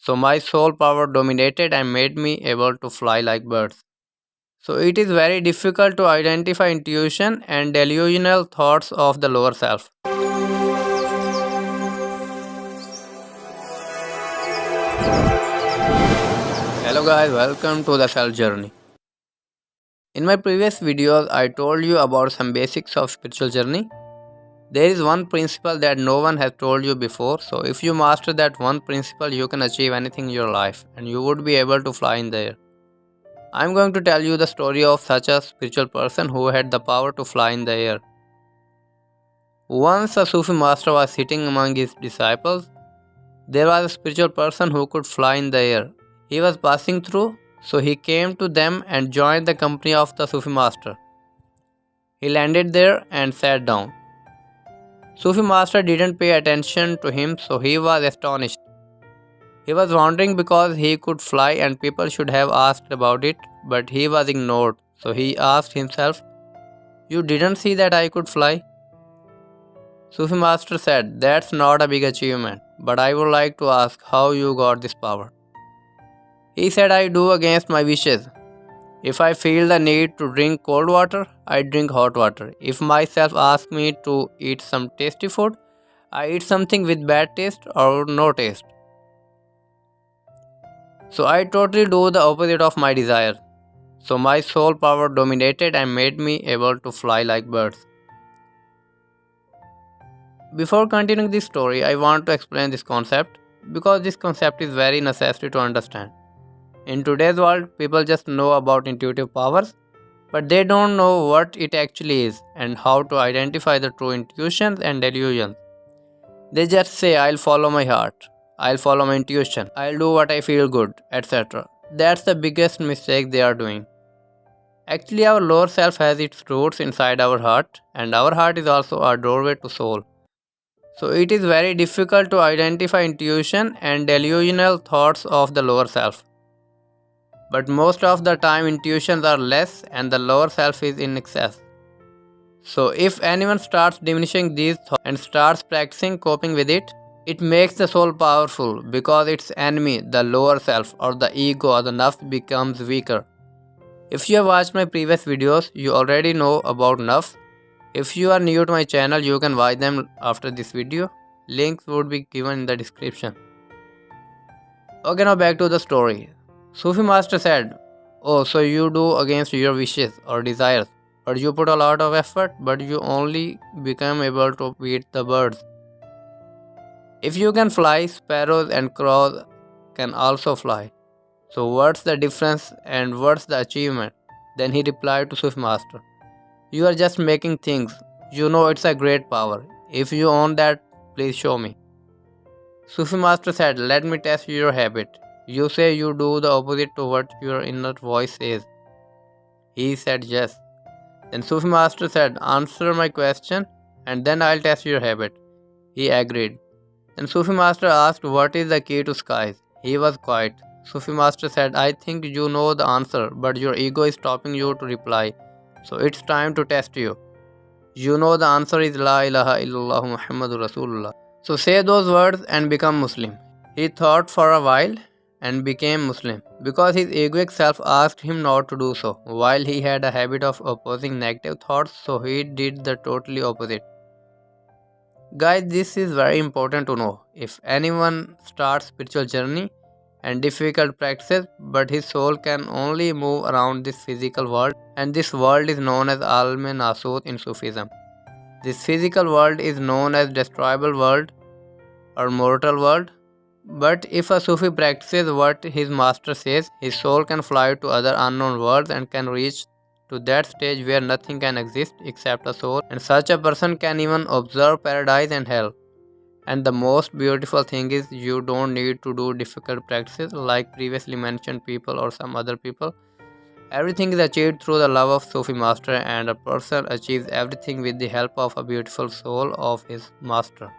So my soul power dominated and made me able to fly like birds. So it is very difficult to identify intuition and delusional thoughts of the lower self. Hello guys, welcome to the self journey. In my previous videos, I told you about some basics of spiritual journey. There is one principle that no one has told you before. So if you master that one principle, you can achieve anything in your life and you would be able to fly in the air. I'm going to tell you the story of such a spiritual person who had the power to fly in the air. Once a Sufi master was sitting among his disciples. There was a spiritual person who could fly in the air. He was passing through, so he came to them and joined the company of the Sufi master. He landed there and sat down. Sufi master didn't pay attention to him, so he was astonished. He was wondering because he could fly and people should have asked about it, but he was ignored. So he asked himself, "You didn't see that I could fly?" Sufi master said, "That's not a big achievement, but I would like to ask how you got this power." He said, "I do against my wishes. If I feel the need to drink cold water, I drink hot water. If myself asks me to eat some tasty food, I eat something with bad taste or no taste. So I totally do the opposite of my desire. So my soul power dominated and made me able to fly like birds." Before continuing this story, I want to explain this concept because this concept is very necessary to understand. In today's world, people just know about intuitive powers, but they don't know what it actually is and how to identify the true intuitions and delusions. They just say, "I'll follow my heart, I'll follow my intuition, I'll do what I feel good, etc." That's the biggest mistake they are doing. Actually, our lower self has its roots inside our heart, and our heart is also our doorway to soul. So it is very difficult to identify intuition and delusional thoughts of the lower self. But most of the time intuitions are less and the lower self is in excess. So if anyone starts diminishing these thoughts and starts practicing coping with it, it makes the soul powerful because its enemy, the lower self or the ego or the nafs, becomes weaker. If you have watched my previous videos, you already know about nafs. If you are new to my channel, you can watch them after this video. Links would be given in the description. Okay, now back to the story. Sufi master said, "Oh, so you do against your wishes or desires, but you put a lot of effort, but you only become able to beat the birds. If you can fly, sparrows and crows can also fly. So what's the difference and what's the achievement?" Then he replied to Sufi master, "You are just making things. You know it's a great power. If you own that, please show me." Sufi master said, "Let me test your habit. You say you do the opposite to what your inner voice says." He said yes. Then Sufi master said, "Answer my question and then I'll test your habit." He agreed. Then Sufi master asked, "What is the key to skies?" He was quiet. Sufi master said, "I think you know the answer, but your ego is stopping you to reply. So it's time to test you. You know the answer is La ilaha illallah Muhammadur Rasulullah. So say those words and become Muslim." He thought for a while and became Muslim because his egoic self asked him not to do so. While he had a habit of opposing negative thoughts, so he did the totally opposite. Guys, this is very important to know. If anyone starts spiritual journey and difficult practices, but his soul can only move around this physical world, and this world is known as Alme Nasut in Sufism. This physical world is known as destroyable world or mortal world. But if a Sufi practices what his master says, his soul can fly to other unknown worlds and can reach to that stage where nothing can exist except a soul, and such a person can even observe paradise and hell. And the most beautiful thing is you don't need to do difficult practices like previously mentioned people or some other people. Everything is achieved through the love of Sufi master, and a person achieves everything with the help of a beautiful soul of his master.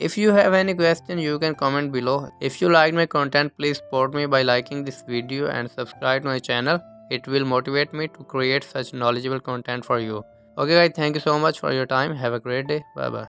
If you have any question, you can comment below. If you like my content, please support me by liking this video and subscribe to my channel. It will motivate me to create such knowledgeable content for you. Okay guys, thank you so much for your time. Have a great day. Bye bye.